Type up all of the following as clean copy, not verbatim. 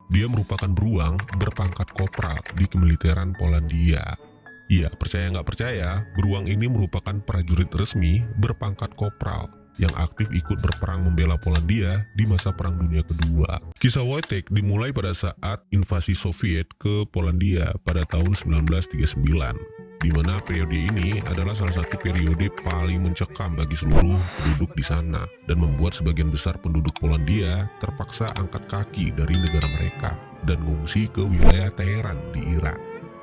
Dia merupakan beruang berpangkat kopral di kemiliteran Polandia. Iya, percaya nggak percaya, beruang ini merupakan prajurit resmi berpangkat kopral yang aktif ikut berperang membela Polandia di masa Perang Dunia Kedua. Kisah Wojtek dimulai pada saat invasi Soviet ke Polandia pada tahun 1939, di mana periode ini adalah salah satu periode paling mencekam bagi seluruh penduduk di sana, dan membuat sebagian besar penduduk Polandia terpaksa angkat kaki dari negara mereka dan mengungsi ke wilayah Teheran di Irak.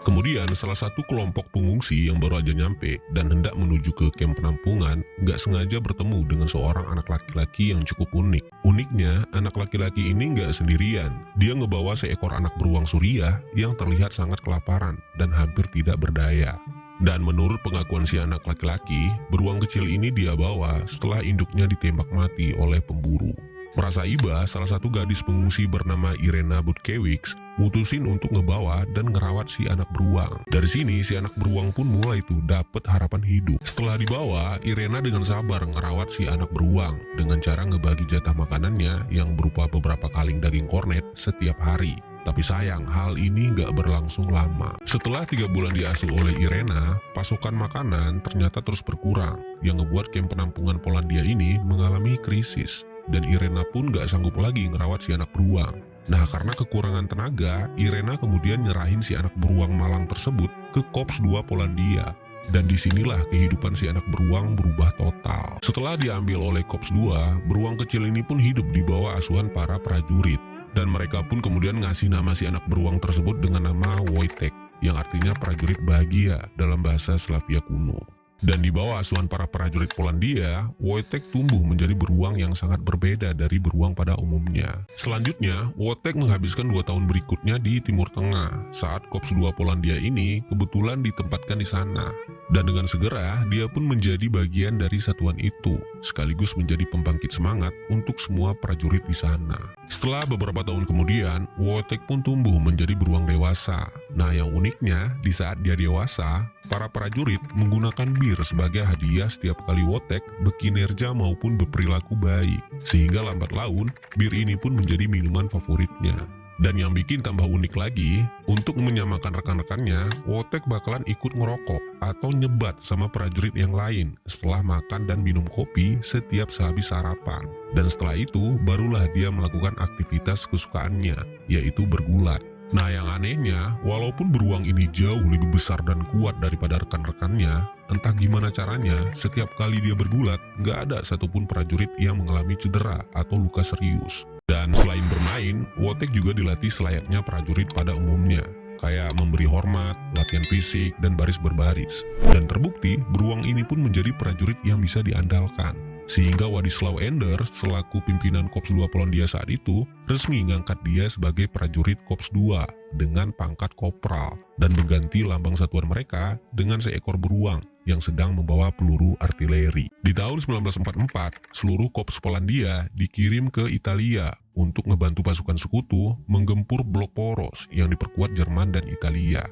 Kemudian salah satu kelompok pengungsi yang baru aja nyampe dan hendak menuju ke kamp penampungan nggak sengaja bertemu dengan seorang anak laki-laki yang cukup unik. Uniknya, anak laki-laki ini nggak sendirian. Dia ngebawa seekor anak beruang Suriah yang terlihat sangat kelaparan dan hampir tidak berdaya. Dan menurut pengakuan si anak laki-laki, beruang kecil ini dia bawa setelah induknya ditembak mati oleh pemburu. Merasa iba, salah satu gadis pengungsi bernama Irena Butkiewicz mutusin untuk ngebawa dan ngerawat si anak beruang. Dari sini, si anak beruang pun mulai tuh dapet harapan hidup. Setelah dibawa, Irena dengan sabar ngerawat si anak beruang dengan cara ngebagi jatah makanannya yang berupa beberapa kaleng daging kornet setiap hari. Tapi sayang, hal ini gak berlangsung lama. Setelah 3 bulan diasuh oleh Irena, pasokan makanan ternyata terus berkurang, yang ngebuat kamp penampungan Polandia ini mengalami krisis. Dan Irena pun gak sanggup lagi ngerawat si anak beruang. Nah, karena kekurangan tenaga, Irena kemudian nyerahin si anak beruang malang tersebut ke Korps 2 Polandia. Dan disinilah kehidupan si anak beruang berubah total. Setelah diambil oleh Korps 2, beruang kecil ini pun hidup di bawah asuhan para prajurit. Dan mereka pun kemudian ngasih nama si anak beruang tersebut dengan nama Wojtek, yang artinya prajurit bahagia dalam bahasa Slavia kuno. Dan di bawah asuhan para prajurit Polandia, Wojtek tumbuh menjadi beruang yang sangat berbeda dari beruang pada umumnya. Selanjutnya, Wojtek menghabiskan 2 tahun berikutnya di Timur Tengah, saat Korps 2 Polandia ini kebetulan ditempatkan di sana. Dan dengan segera, dia pun menjadi bagian dari satuan itu, sekaligus menjadi pembangkit semangat untuk semua prajurit di sana. Setelah beberapa tahun kemudian, Wojtek pun tumbuh menjadi beruang dewasa. Nah, yang uniknya, di saat dia dewasa, para prajurit menggunakan bir sebagai hadiah setiap kali Wojtek berkinerja maupun berperilaku baik. Sehingga lambat laun, bir ini pun menjadi minuman favoritnya. Dan yang bikin tambah unik lagi, untuk menyamakan rekan-rekannya, Wojtek bakalan ikut ngerokok atau nyebat sama prajurit yang lain setelah makan dan minum kopi setiap sehabis sarapan. Dan setelah itu, barulah dia melakukan aktivitas kesukaannya, yaitu bergulat. Nah, yang anehnya, walaupun beruang ini jauh lebih besar dan kuat daripada rekan-rekannya, entah gimana caranya, setiap kali dia bergulat, nggak ada satupun prajurit yang mengalami cedera atau luka serius. Dan selain bermain, Wojtek juga dilatih selayaknya prajurit pada umumnya, kayak memberi hormat, latihan fisik, dan baris berbaris. Dan terbukti, beruang ini pun menjadi prajurit yang bisa diandalkan. Sehingga Władysław Ender, selaku pimpinan Korps 2 Polandia saat itu, resmi ngangkat dia sebagai prajurit Korps 2 dengan pangkat kopral, dan mengganti lambang satuan mereka dengan seekor beruang yang sedang membawa peluru artileri. Di tahun 1944, seluruh Korps Polandia dikirim ke Italia untuk ngebantu pasukan sekutu menggempur blok poros yang diperkuat Jerman dan Italia.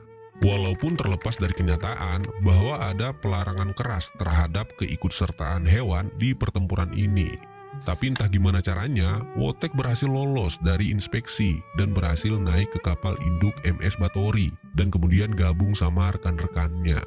Walaupun terlepas dari kenyataan bahwa ada pelarangan keras terhadap keikutsertaan hewan di pertempuran ini, tapi entah gimana caranya, Wojtek berhasil lolos dari inspeksi dan berhasil naik ke kapal induk MS Batory dan kemudian gabung sama rekan-rekannya.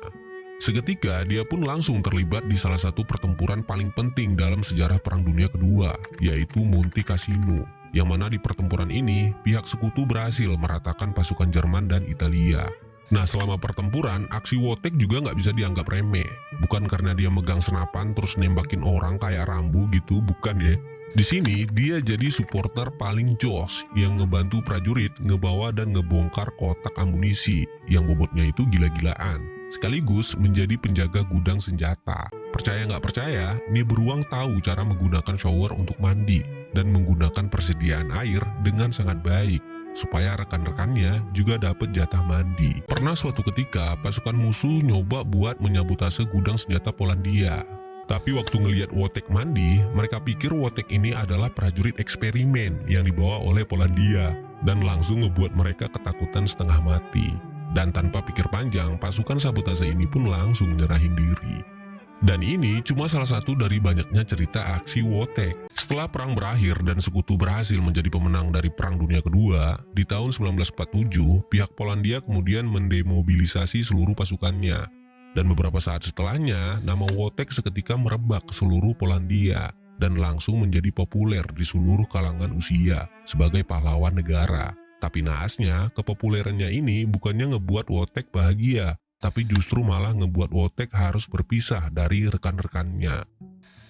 Seketika dia pun langsung terlibat di salah satu pertempuran paling penting dalam sejarah Perang Dunia Kedua, yaitu Monte Cassino, yang mana di pertempuran ini pihak sekutu berhasil meratakan pasukan Jerman dan Italia. Nah, selama pertempuran, aksi Wojtek juga nggak bisa dianggap remeh. Bukan karena dia megang senapan terus nembakin orang kayak Rambo gitu, bukan ya. Di sini, dia jadi supporter paling jos yang ngebantu prajurit ngebawa dan ngebongkar kotak amunisi yang bobotnya itu gila-gilaan, sekaligus menjadi penjaga gudang senjata. Percaya nggak percaya, nih beruang tahu cara menggunakan shower untuk mandi dan menggunakan persediaan air dengan sangat baik, supaya rekan-rekannya juga dapat jatah mandi. Pernah suatu ketika, pasukan musuh nyoba buat menyabotase gudang senjata Polandia. Tapi waktu ngelihat Wojtek mandi, mereka pikir Wojtek ini adalah prajurit eksperimen yang dibawa oleh Polandia, dan langsung ngebuat mereka ketakutan setengah mati. Dan tanpa pikir panjang, pasukan sabotase ini pun langsung nyerahin diri. Dan ini cuma salah satu dari banyaknya cerita aksi Wojtek. Setelah perang berakhir dan sekutu berhasil menjadi pemenang dari Perang Dunia Kedua, di tahun 1947, pihak Polandia kemudian mendemobilisasi seluruh pasukannya. Dan beberapa saat setelahnya, nama Wojtek seketika merebak ke seluruh Polandia dan langsung menjadi populer di seluruh kalangan usia sebagai pahlawan negara. Tapi naasnya, kepopulerannya ini bukannya ngebuat Wojtek bahagia, tapi justru malah ngebuat Wojtek harus berpisah dari rekan-rekannya.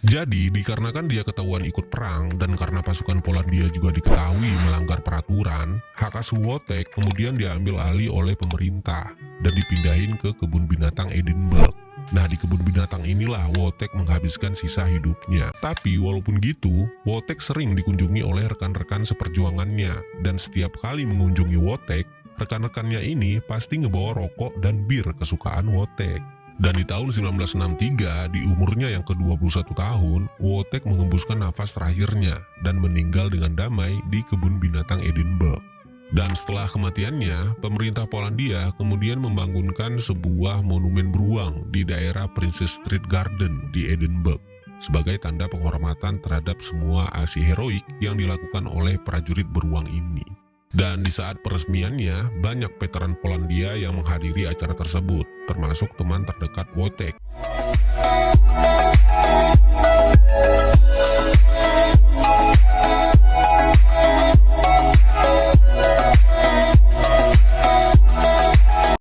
Jadi, dikarenakan dia ketahuan ikut perang dan karena pasukan Polandia juga diketahui melanggar peraturan, hak asuh Wojtek kemudian diambil alih oleh pemerintah dan dipindahin ke kebun binatang Edinburgh. Nah, di kebun binatang inilah Wojtek menghabiskan sisa hidupnya. Tapi walaupun gitu, Wojtek sering dikunjungi oleh rekan-rekan seperjuangannya, dan setiap kali mengunjungi Wojtek, rekan-rekannya ini pasti ngebawa rokok dan bir kesukaan Wojtek. Dan di tahun 1963, di umurnya yang ke-21 tahun, Wojtek mengembuskan nafas terakhirnya dan meninggal dengan damai di kebun binatang Edinburgh. Dan setelah kematiannya, pemerintah Polandia kemudian membangunkan sebuah monumen beruang di daerah Princess Street Garden di Edinburgh sebagai tanda penghormatan terhadap semua aksi heroik yang dilakukan oleh prajurit beruang ini. Dan di saat peresmiannya, banyak veteran Polandia yang menghadiri acara tersebut, termasuk teman terdekat Wojtek.